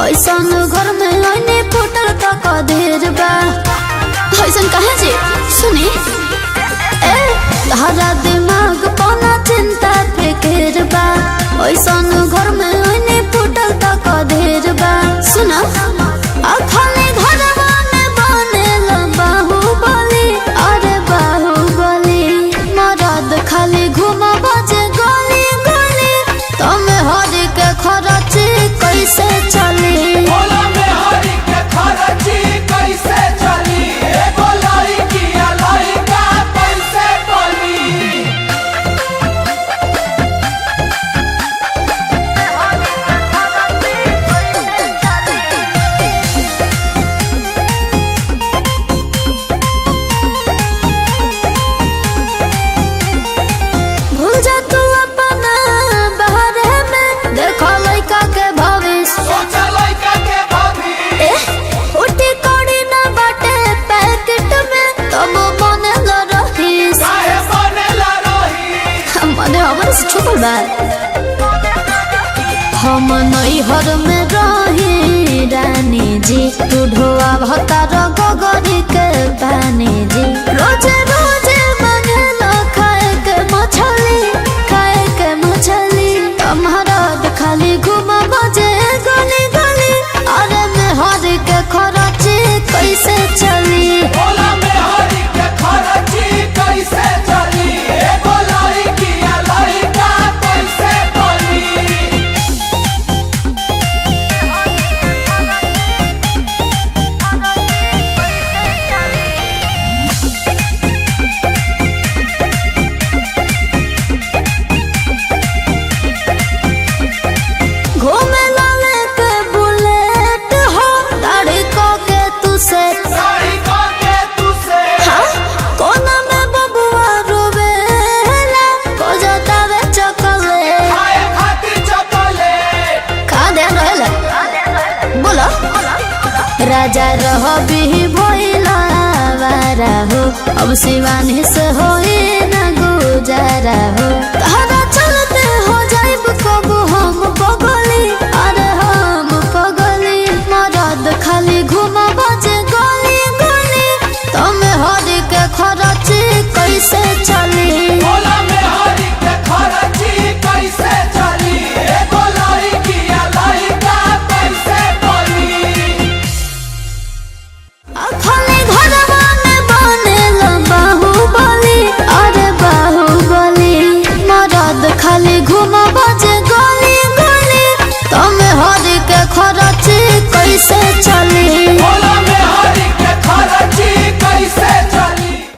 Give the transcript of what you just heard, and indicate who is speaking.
Speaker 1: ऐसन घर में आईने फुटल तक देर बा ऐसन कहे जी सुनी ए हरा दिमाग पौना चिंता फिक्र बा ऐसन घर में आईने फुटल तक देर बा सुना खाली घरवा में बनेल बाहुबली अरे बाहुबली मरद खाली घुमा बजे गली गली तमे हरी के खर्ची कैसे चली हम नैहर में रही रानी जी तू ढोआ भतार गोगरी के पानी जी रोजे रोजे मंगेला खाए के मछली तुम्हारा खाली घुमा बजे गली गली अरे में हरी के खर्ची कैसे चली राजा रह भी भइला वारा हो अब शिवानी से होई न गुजारा हो तारा चलते हो जाइब कब हम पगली अरे हम पगली मरद खाली घुमा बजे गली गली तमे हरी के खर्ची कैसे चली